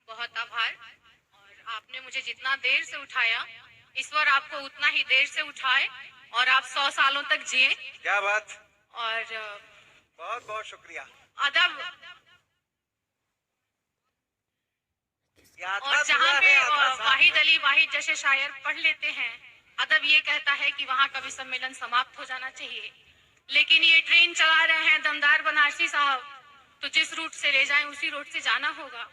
बहुत आभार। और आपने मुझे जितना देर से उठाया, ईश्वर आपको उतना ही देर से उठाए और आप 100 सालों तक जिए। क्या बात। और बहुत बहुत शुक्रिया। अदब। और और जहाँ पे वाहिद अली वाहिद जैसे शायर पढ़ लेते हैं, अदब ये कहता है कि वहाँ का भी सम्मेलन समाप्त हो जाना चाहिए। लेकिन ये ट्रेन चला रहे हैं दमदार बनारसी साहब, तो जिस रूट से ले जाएं उसी रूट से जाना होगा।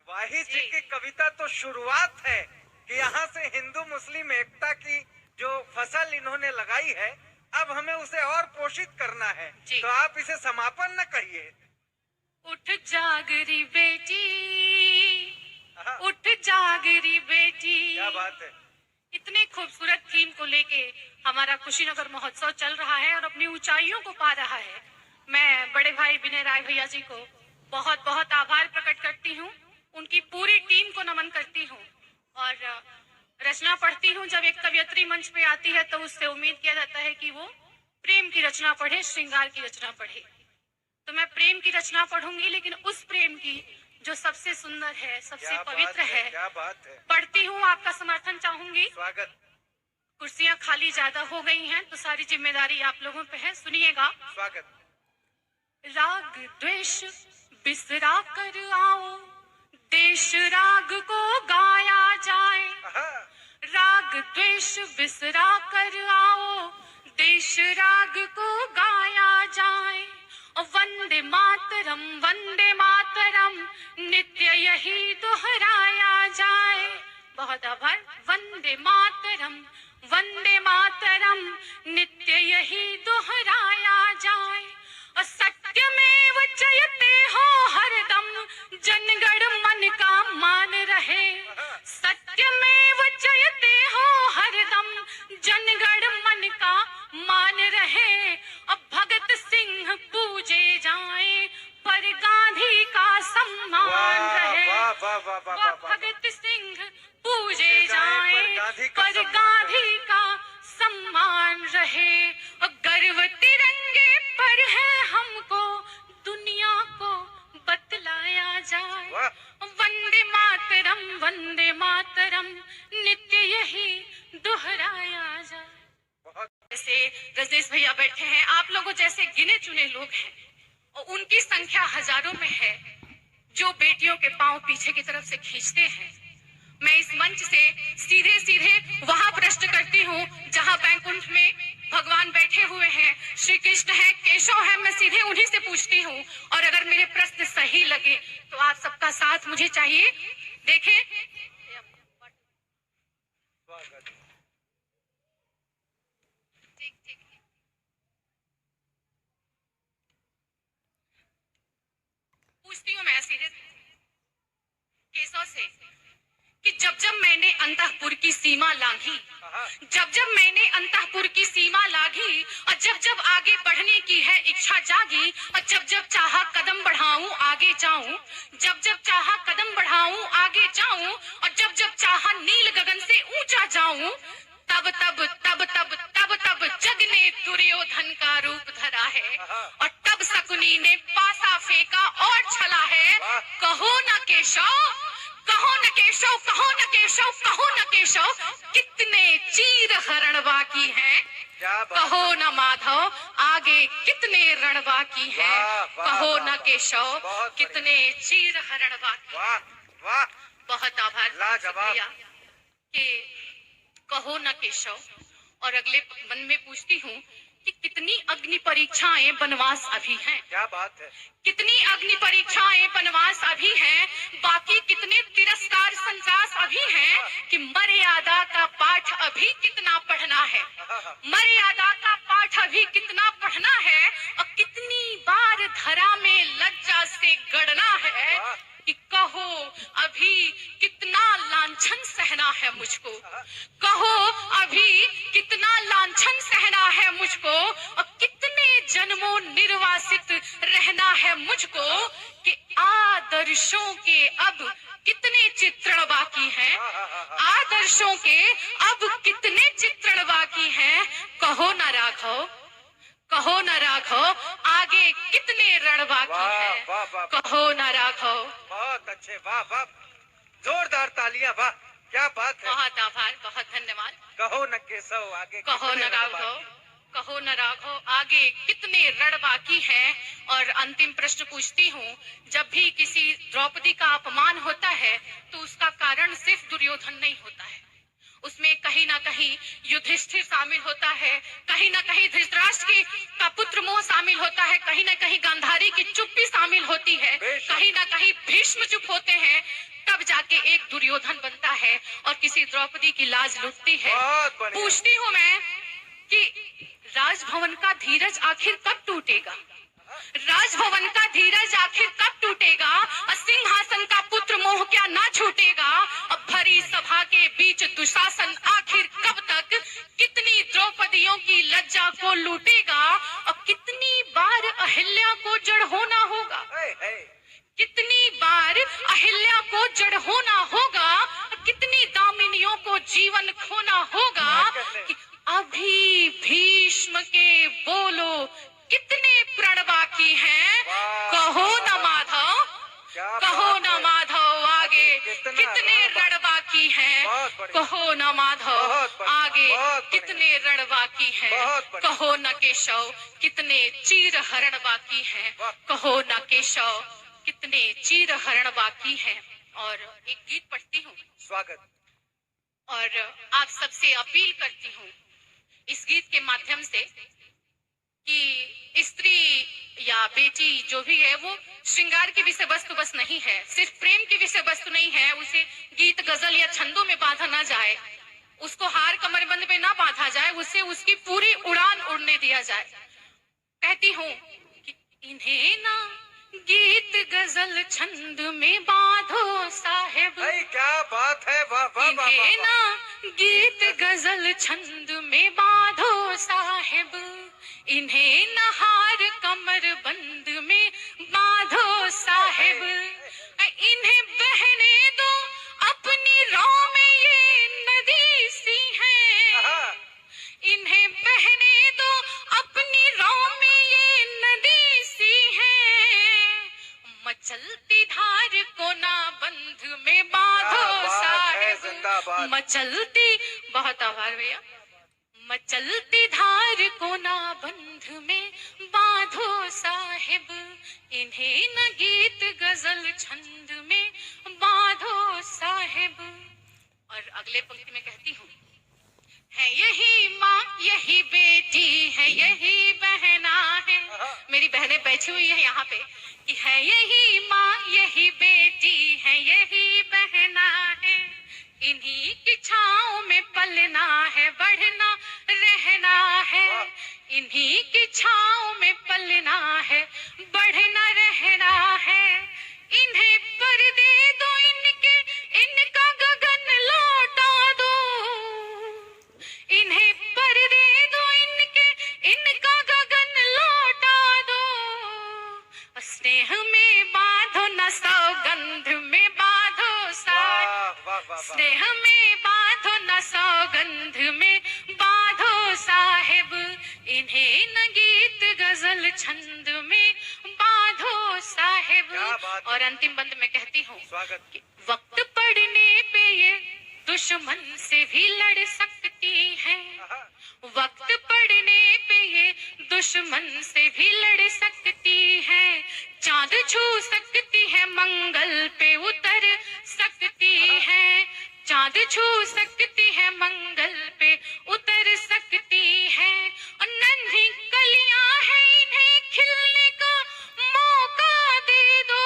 वाहिद जी की कविता तो शुरुआत है कि यहाँ से हिंदू मुस्लिम एकता की जो फसल इन्होंने लगाई है, अब हमें उसे और पोषित करना है, तो आप इसे समापन न कहिए। उठ जागरी बेटी, उठ जागरी बेटी। क्या बात है। इतने खूबसूरत थीम को लेके हमारा कुशीनगर महोत्सव चल रहा है और अपनी ऊंचाइयों को पा रहा है। मैं बड़े भाई विनय राय भैया जी को बहुत बहुत आभार प्रकट करती हूँ, उनकी पूरी टीम को नमन करती हूँ। और रचना पढ़ती हूँ, जब एक कवियत्री मंच पे आती है तो उससे उम्मीद किया जाता है कि वो प्रेम की रचना पढ़े, श्रृंगार की रचना पढ़े। तो मैं प्रेम की रचना पढ़ूंगी, लेकिन उस प्रेम की जो सबसे सुंदर है, सबसे पवित्र है। क्या बात है। पढ़ती हूँ, आपका समर्थन चाहूंगी। स्वागत। कुर्सियां खाली ज्यादा हो गई हैं, तो सारी जिम्मेदारी आप लोगों पे है, सुनिएगा। स्वागत। राग द्वेष बिसरा कर आओ, देश राग को गाया जाए। राग द्वेष बिसरा कर आओ, देश राग को गाया जाए। वंदे मातरम, वंदे मातरम, नित्य यही दोहराया जाए। बहुत आभार। वंदे मातरम, वंदे मातरम, नित्य यही दोहराया जाए। सत्यमेव जयते हो हरदम, जनगण मन का मान रहे। सत्यमेव जयते हो हरदम, जनगण मन का मान रहे। अब भगत सिंह पूजे जाए, पर गांधी का सम्मान रहे। भगत सिंह पूजे जाए, पर गांधी का सम्मान रहे। गर्व तिरंगे पर है, हमको दुनिया को बतलाया जाए। वंदे मातरम, वंदे मातरम, नित्य यही दोहराया जाए। जैसे रजनीश भैया बैठे हैं, आप लोगों जैसे गिने चुने लोग हैं और उनकी संख्या हजारों में है, जो बेटियों के पांव पीछे की तरफ से खींचते हैं। मैं इस मंच से सीधे सीधे वहां प्रश्न करती हूँ जहां बैकुंठ में भगवान बैठे हुए हैं, श्री कृष्ण है, केशव है। मैं सीधे उन्हीं से पूछती हूँ, और अगर मेरे प्रश्न सही लगे तो आप सबका साथ मुझे चाहिए। देखें, पूछती हूँ मैं सीधे केशव से कि जब जब मैंने अंतःपुर की सीमा लांघी, जब जब मैंने अंतःपुर की सीमा लांघी, और जब जब आगे बढ़ने की है इच्छा जागी, और जब जब चाहा कदम बढ़ाऊं आगे जाऊं, जब जब चाहा कदम बढ़ाऊं आगे जाऊं, और जब जब चाहा नील गगन से ऊंचा जाऊं, तब तब तब तब तब तब जग ने दुर्योधन का रूप धरा है, और तब शकुनी ने पासा फेंका और छला है। कहो न केशव, कहो न केशव, कहो न केशव, कहो न केशव, कितने चीर हरण बाकी हैं। कहो न माधव, आगे कितने रण बाकी हैं। कहो न केशव, कितने चीर हरण बाकी। बहुत आभार, शुक्रिया कि कहो न केशव। और अगले मन में पूछती हूँ कि कितनी अग्नि परीक्षाएं वनवास अभी हैं। क्या बात है। कितनी अग्नि परीक्षाएं वनवास अभी हैं, बाकी कितने तिरस्कार संसास अभी हैं, कि मर्यादा का पाठ अभी कितना पढ़ना है। मर्यादा का पाठ अभी कितना पढ़ना है, और कितनी बार धरा में लज्जा से गड़ना है, कि कहो अभी कितना लांछन सहना है मुझको। कहो अभी कितना लांछन सहना है मुझको, और कितने जन्मों निर्वासित रहना है मुझको, कि आदर्शों के अब कितने चित्रण बाकी हैं। आदर्शों के अब कितने चित्रण बाकी हैं। कहो न राघव, कहो न राघव, आगे कितने रण बाकी है। कहो न राघव। अच्छे, वाह वाह, जोरदार तालियां, वाह क्या बात है। बहुत आभार, बहुत धन्यवाद। कहो न केशव आगे कहो न राघव, कहो न राघव आगे कितने रण बाकी हैं। और अंतिम प्रश्न पूछती हूँ, जब भी किसी द्रौपदी का अपमान होता है तो उसका कारण सिर्फ दुर्योधन नहीं होता है, उसमें कहीं ना कहीं युधिष्ठिर शामिल होता है, कहीं ना कहीं धृतराष्ट्र का पुत्र मोह शामिल होता है, कहीं ना कहीं गांधारी की चुप्पी शामिल होती है, कहीं ना कहीं भीष्म चुप होते हैं, तब जाके एक दुर्योधन बनता है और किसी द्रौपदी की लाज लुटती है। पूछती हूँ मैं कि राजभवन का धीरज आखिर कब टूटेगा? राजभवन का धीरज आखिर कब टूटेगा? सिंहासन का पुत्र मोह क्या ना छूटेगा? अब भरी सभा के बीच दुशासन आखिर कब तक कितनी द्रौपदियों की लज्जा को लूटेगा? अब कितनी बार अहिल्या को जड़ होना होगा, कितनी बार अहिल्या को जड़ होना होगा, कितनी दामिनियों को जीवन खोना होगा कि अभी भीष्म के बोलो कितने प्रण बाकी हैं? कहो न माधव, कहो न माधव आगे कितने रण बाकी हैं? कहो न माधव आगे कितने रण बाकी हैं? कहो न केशव कितने चीर हरण बाकी हैं? कहो न केशव कितने चीर हरण बाकी हैं। और एक गीत पढ़ती हूँ, स्वागत, और आप सबसे अपील करती हूँ इस गीत के माध्यम से कि स्त्री या बेटी जो भी है वो श्रृंगार की विषय वस्तु बस नहीं है, सिर्फ प्रेम की विषय वस्तु नहीं है, उसे गीत गजल या छंदों में बांधा ना जाए, उसको हार कमरबंद में ना बांधा जाए, उसे उसकी पूरी उड़ान उड़ने दिया जाए। कहती हूँ कि इन्हें ना गीत गजल छंद में बांधो साहेब, क्या बात है, वाह वाह वाह, इन्हें ना गीत गजल छंद में बांधो साहेब, इन्हें नहार कमर बंद में बांधो साहेब, इन्हें बहने दो अपनी राह में ये नदी सी है, इन्हें बहने दो अपनी राह में ये नदी सी है, मचलती धार को ना बंध में बांधो साहेब, मचलती, बहुत आभार भैया, मचलती धार को ना बंध में बांधो साहिब, इन्हें न गीत गजल छंद में बांधो साहिब। और अगले पंक्ति में कहती हूँ, है यही माँ यही बेटी है यही बहना है, मेरी बहनें बैठी हुई है यहाँ पे, कि है यही माँ यही बेटी है यही बहना है, इन्हीं की छाँव में पलना है बढ़ना रहना है, इन्हीं की छाँव में पलना है बढ़ना रहना है, इन्हें पर्दे दो इनके इनका गगन लौटा दो, इन्हें पर्दे दो इनके इनका गगन लौटा दो, स्नेह में बांधो न सौगंध में बांधो साहिब, स्नेह में बांधो न सौगंध में बांधो साहिब, इन्हें न गीत गजल छंद में बांधो साहिब। और अंतिम बंद में कहती हूँ, वक्त पड़ने पे ये दुश्मन से भी लड़ सकती है, वक्त पड़ने पे ये दुश्मन से भी लड़ सकती है, चांद छू सकती है मंगल पे उतर सकती है, चांद छू सकती है मंगल पे उतर सकती है, और नन्ही कलियां हैं इन्हें खिलने का मौका दे दो,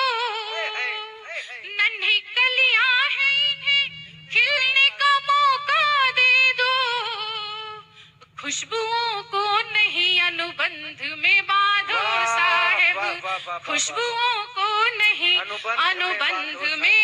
नन्ही कलियां हैं इन्हें खिलने का मौका दे दो, खुशबुओं को नहीं अनुबंध में बांधो साहिब, खुशबुओं को नहीं अनुबंध में